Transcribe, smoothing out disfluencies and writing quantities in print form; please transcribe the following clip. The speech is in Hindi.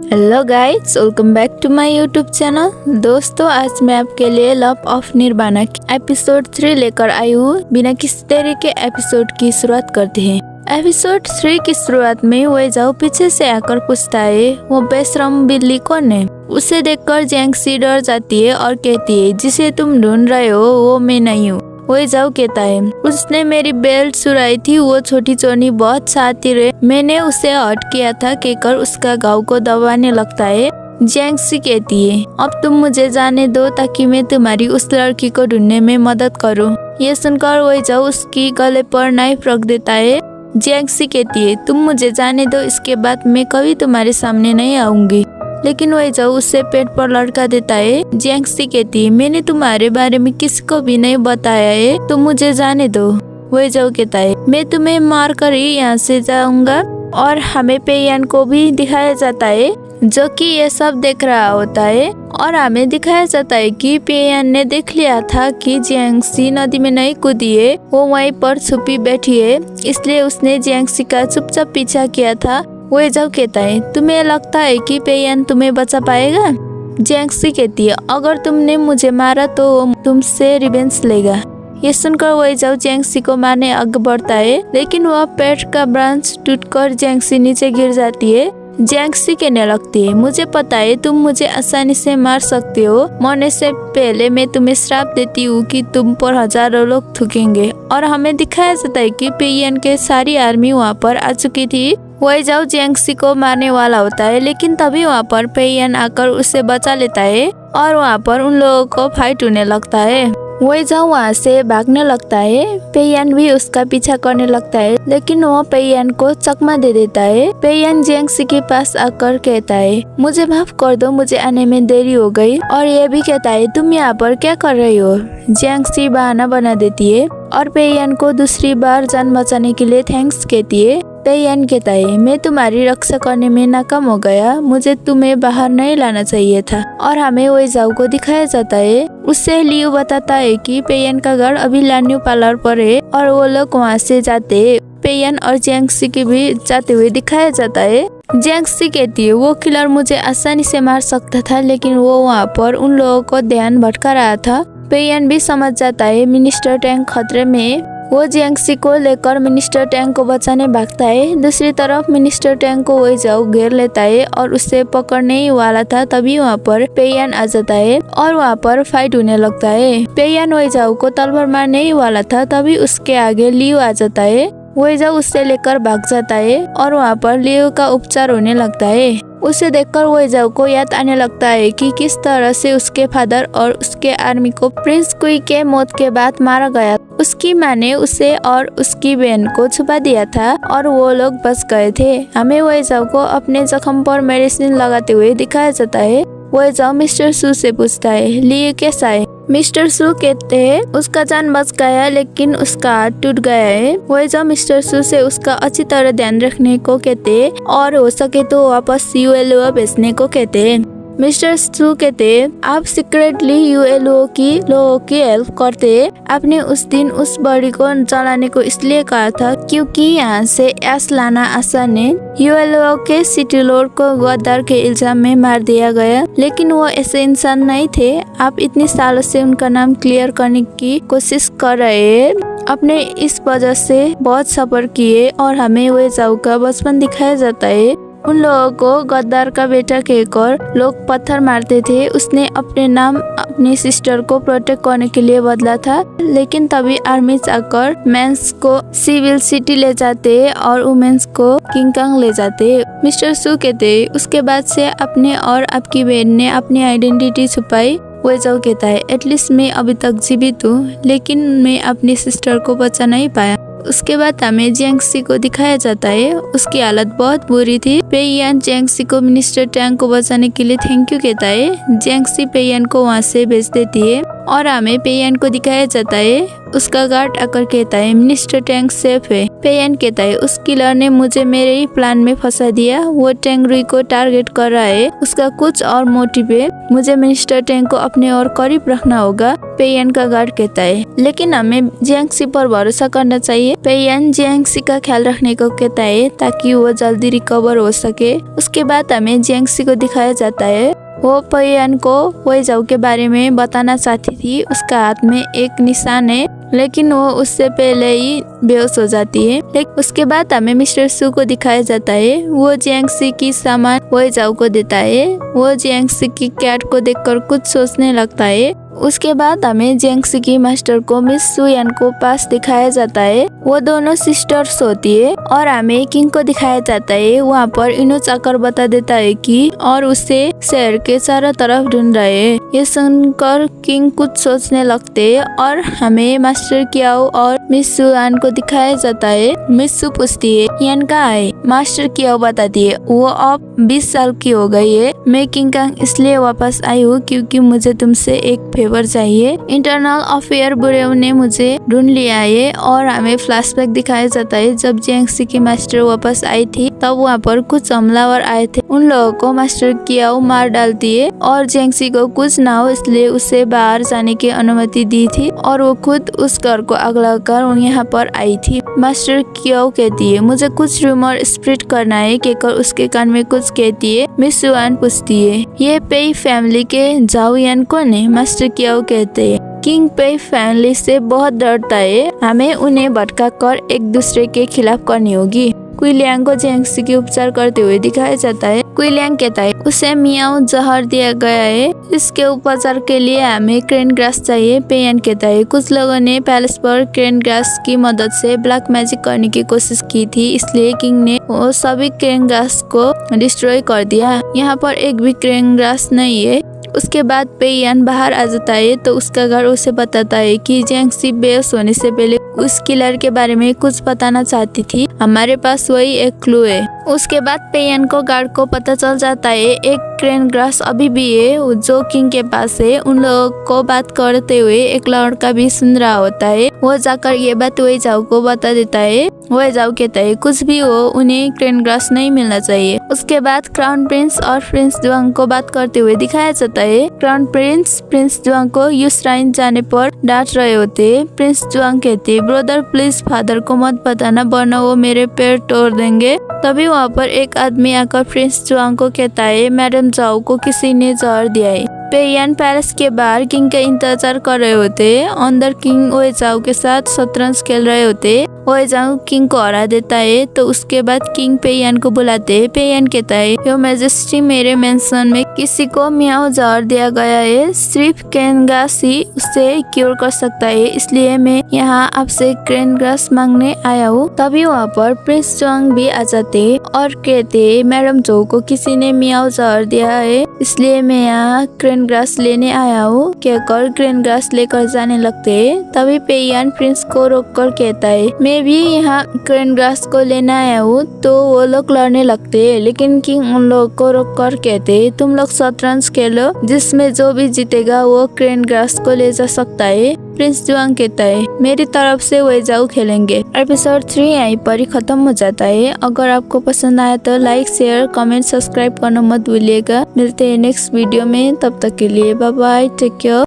Hello guys, welcome back to my YouTube channel. दोस्तों, आज मैं आपके लिए लव ऑफ निर्वाणा एपिसोड 3 लेकर आई हूँ। बिना किसी देरी के एपिसोड की शुरुआत करते हैं। एपिसोड 3 की शुरुआत में वही जाओ पीछे से आकर पूछता है वो बेशरम बिल्ली कौन है। उसे देखकर जैंक्सी डर जाती है और कहती है जिसे तुम ढूंढ रहे हो वो मैं नहीं हूँ। वही जाओ कहता है उसने मेरी बेल्ट चुराई थी, वो छोटी चोनी बहुत शातिर है, मैंने उसे हर्ट किया था कहकर उसका घाव को दबाने लगता है। जैंक्सी कहती है अब तुम मुझे जाने दो ताकि मैं तुम्हारी उस लड़की को ढूंढने में मदद करूं। ये सुनकर वही जाओ उसकी गले पर नाइफ रख देता है। जैंक्सी कहती है तुम मुझे जाने दो, इसके बाद मैं कभी तुम्हारे सामने नहीं आऊंगी। लेकिन वही जाओ उससे पेट पर लड़का देता है। जैंक्सी कहती है मैंने तुम्हारे बारे में किसी को भी नहीं बताया है, तुम मुझे जाने दो। वही जाओ कहता है मैं तुम्हें मार कर ही यहाँ से जाऊंगा। और हमें पेयान को भी दिखाया जाता है जो कि ये सब देख रहा होता है। और हमें दिखाया जाता है कि पेयान ने देख लिया था कि जैंक्सी नदी में नहीं कूदी है, वो वहीं पर छुपी बैठी है, इसलिए उसने जैंक्सी का चुपचाप पीछा किया था। वो जब कहता है तुम्हें लगता है कि पेयान तुम्हें बचा पाएगा। जैंक्सी कहती है अगर तुमने मुझे मारा तो तुमसे रिवेंज लेगा। ये सुनकर वही जाओ जैंक्सी को मारने आगे बढ़ता है, लेकिन वह पेड़ का ब्रांच टूटकर जैंक्सी नीचे गिर जाती है। जैंक्सी कहने लगती है मुझे पता है तुम मुझे आसानी से मार सकते हो, मरने से पहले मैं तुम्हें श्राप देती हूँ कि तुम पर हजारों लोग थूकेंगे। और हमें दिखाया जाता है कि पेयान के सारी आर्मी वहाँ पर आ चुकी थी। वही जाओ जैंक्सी को मारने वाला होता है, लेकिन तभी वहाँ पर पेयान आकर उसे बचा लेता है और वहाँ पर उन लोगों को फाइट होने लगता है। वही जाओ वहाँ से भागने लगता है। पेयान भी उसका पीछा करने लगता है, लेकिन वो पेयान को चकमा दे देता है। पेयान जैंक्सी के पास आकर कहता है मुझे माफ कर दो, मुझे आने में देरी हो गई। और ये भी कहता है तुम यहाँ पर क्या कर रही हो। जैंक्सी बहाना बना देती है और पेयान को दूसरी बार जान बचाने के लिए थैंक्स कहती है। पेयान कहता है मैं तुम्हारी रक्षा करने में नाकाम हो गया, मुझे तुम्हें बाहर नहीं लाना चाहिए था। और हमें वही जाओ को दिखाया जाता है। उससे लियो बताता है कि पेयान का घर अभी लान्यू पार्लर पर है और वो लोग वहाँ से जाते हैं। पेयान और जैंक्सी के भी जाते हुए दिखाया जाता है। जैंक्सी कहती है वो किलर मुझे आसानी से मार सकता था, लेकिन वो वहाँ पर उन लोगों को ध्यान भटका रहा था। पेयान भी समझ जाता है मिनिस्टर टैंक खतरे में। वो जैंक्सी को लेकर मिनिस्टर टैंक को बचाने भागता है। दूसरी तरफ मिनिस्टर टैंक को वही जाओ घेर लेता है और उससे पकड़ने ही वाला था, तभी वहाँ पर पेयान आ जाता है और वहाँ पर फाइट होने लगता है। पेयान वही जाओ को तलवार मारने ही वाला था, तभी उसके आगे लियो आ जाता है। वही जाओ उससे लेकर भाग जाता है और वहाँ पर लियो का उपचार होने लगता है। उसे देखकर वही जाओ को याद आने लगता है कि किस तरह से उसके फादर और उसके आर्मी को प्रिंस क्वी के मौत के बाद मारा गया। उसकी माँ ने उसे और उसकी बहन को छुपा दिया था और वो लोग बच गए थे। हमें वही जाओ को अपने जख्म पर मेडिसिन लगाते हुए दिखाया जाता है। वही जाओ मिस्टर सू से पूछता है लियो कैसा है। मिस्टर सू कहते हैं उसका जान बच गया, लेकिन उसका हाथ टूट गया है। वही जाओ मिस्टर सू से उसका अच्छी तरह ध्यान रखने को कहते हैं और हो सके तो वापस ULO भेजने को कहते हैं। मिस्टर सू कहते हैं आप सीक्रेटली ULO की लोगों की हेल्प करते हैं। आपने उस दिन उस बॉडी को जलाने को इसलिए कहा था क्योंकि यहाँ से ऐश लाना आसान है। ULO के सिटी लॉर्ड को गद्दार के इल्जाम में मार दिया गया, लेकिन वो ऐसे इंसान नहीं थे। आप इतने सालों से उनका नाम क्लियर करने की कोशिश कर रहे हैं, अपने इस वजह से बहुत सफर किए। और हमें वही जाओ का बचपन दिखाया जाता है। उन लोगों को गद्दार का बेटा कहकर लोग पत्थर मारते थे। उसने अपने नाम अपनी सिस्टर को प्रोटेक्ट करने के लिए बदला था, लेकिन तभी आर्मी आकर मेंस को सिविल सिटी ले जाते और वुमेन्स को किंगकांग ले जाते। मिस्टर सू कहते उसके बाद से अपने और आपकी बहन ने अपनी आइडेंटिटी छुपाई। वो जाओ कहता है एटलीस्ट मैं अभी तक जीवित हूँ, लेकिन मैं अपनी सिस्टर को बचा नहीं पाया। उसके बाद हमें जैंक्सी को दिखाया जाता है। उसकी हालत बहुत बुरी थी। पेयान जैंक्सी को मिनिस्टर टैंक को बचाने के लिए थैंक यू कहता है। जैंक्सी पेयान को वहाँ से भेज देती है और हमें पेयान को दिखाया जाता है। उसका गार्ड आकर कहता है मिनिस्टर टैंक सेफ है। पेयान कहता है उस किलर ने मुझे मेरे ही प्लान में फंसा दिया, वो टेंगरुई को टारगेट कर रहा है, उसका कुछ और मोटिव है, मुझे मिनिस्टर टैंक को अपने और करीब रखना होगा। पेयान का गार्ड कहता है लेकिन हमें जैंक्सी पर भरोसा करना चाहिए। पेयान जैंक्सी का ख्याल रखने को कहता है ताकि वो जल्दी रिकवर हो सके। उसके बाद हमें जियांगसी को दिखाया जाता है। वो पेयान को वही जाओ के बारे में बताना चाहती थी। उसका हाथ में एक निशान है, लेकिन वो उससे पहले ही बेहोश हो जाती है। लेकिन उसके बाद हमें मिस्टर सू को दिखाया जाता है। वो जियांगसी की सामान वही जाओ को देता है। वो जियांगसी की कैट को देखकर कुछ सोचने लगता है। उसके बाद हमें जियांगसी की मास्टर को मिस सुयान को पास दिखाया जाता है। वो दोनों सिस्टर्स होती है और हमें किंग को दिखाया जाता है। वहाँ पर इनोच आकर बता देता है कि और उसे शहर के चारों तरफ ढूंढ रहे हैं। ये सुनकर किंग कुछ सोचने लगते हैं और हमें मास्टर कियाओ और मिस सुयान को दिखाया जाता है। मिस सु पूछती है यान कहाँ है। मास्टर कियाओ बताती है वो अब 20 साल की हो गई है। मैं किंग कांग इसलिए वापस आई हूँ क्योंकि मुझे तुमसे एक फेवर चाहिए। इंटरनल अफेयर ब्यूरो ने मुझे ढूंढ लिया है। और हमें फ्लैशबैक दिखाया जाता है जब जियांगसी की मास्टर वापस आई थी तब वहाँ पर कुछ हमलावर आए थे। उन लोगों को मास्टर कियाओ मार डालती है और जियांगसी को कुछ ना हो इसलिए उसे बाहर जाने की अनुमति दी थी और वो खुद उस घर को आग लगाकर यहाँ पर आई थी। मास्टर कियाओ कहती है मुझे कुछ रूमर स्प्रेड करना है। कहकर उसके कान में कुछ कहती है। मिस सुआन पूछती है ये पेई फैमिली के जाओ यान कौन है। मास्टर कियाओ कहते हैं किंग पेई फैमिली से बहुत डरता है। हमें उन्हें भटका कर एक दूसरे के खिलाफ करनी होगी। क्विलियांग को जियांगसी की उपचार करते हुए दिखाया जाता है। क्विलियांग कहता है उसे मियाओ जहर दिया गया है। इसके उपचार के लिए हमें क्रेन ग्रास चाहिए। पेयान कहता है कुछ लोगों ने पैलेस पर क्रेन ग्रास की मदद से ब्लैक मैजिक करने की कोशिश की थी, इसलिए किंग ने वो सभी क्रेन ग्रास को डिस्ट्रॉय कर दिया। यहाँ पर एक भी क्रेन ग्रास नहीं है। उसके बाद पेयान बाहर आ जाता है तो उसका घर उसे बताता है कि जियांगसी बेहोश होने से पहले उस किलर के बारे में कुछ बताना चाहती थी। हमारे पास वही एक क्लू है। उसके बाद पेयान को गार्ड को पता चल जाता है एक क्रेन ग्रास अभी भी है जो किंग के पास है। उन लोगों को बात करते हुए एक लड़का भी सुन रहा होता है। वो जाकर ये बात वही जाओ को बता देता है। वही जाओ कहता है कुछ भी हो उन्हें क्रेन ग्रास नहीं मिलना चाहिए। उसके बाद क्राउन प्रिंस और प्रिंस जुआंग को बात करते हुए दिखाया जाता है। क्राउन प्रिंस प्रिंस जुआंग को युश्राइन जाने पर डांट रहे होते। प्रिंस जुआंग कहते ब्रदर प्लीज फादर को मत बताना वरना वो मेरे पैर तोड़ देंगे। तभी वहाँ पर एक आदमी आकर प्रिंस जुआंग को कहता है मैडम जाओ को किसी ने जहर दिया है। पेयान पैलेस के बाहर किंग का इंतजार कर रहे होते। अंदर किंग ओए जाओ के साथ शतरंज खेल रहे होते। ओए जाओ किंग को हरा देता है तो उसके बाद किंग पेयान को बुलाते हैं। पेयान कहता है योर मैजेस्टी मेरे मेंशन में किसी को मियाओ जहर दिया गया है। सिर्फ क्रेन ग्रास ही उसे क्योर कर सकता है, इसलिए मैं यहाँ आपसे क्रेन ग्रास मांगने आया हूँ। तभी वहाँ पर प्रिंस जुआंग भी आ जाते और कहते मैडम जो को किसी ने मियाओ जहर दिया है, इसलिए मैं यहाँ क्रेन ग्रास लेने आया हूँ। कहकर क्रेन ग्रास लेकर जाने लगते हैं। तभी पेयान प्रिंस को रोककर कहता है मैं भी यहाँ क्रेन ग्रास को लेने आया हूँ। तो वो लोग लड़ने लगते हैं, लेकिन किंग उन लोग को रोककर कहते तुम लोग शतरंज खेलो, जिसमें जो भी जीतेगा वो क्रेन ग्रास को ले जा सकता है। प्रिंस जुआंग कहता है मेरी तरफ से वही जाओ खेलेंगे। एपिसोड 3 यहीं पर ही खत्म हो जाता है। अगर आपको पसंद आया तो लाइक शेयर कमेंट सब्सक्राइब करना मत भूलिएगा। मिलते हैं नेक्स्ट वीडियो में, तब तक के लिए बाय बाय, टेक केयर।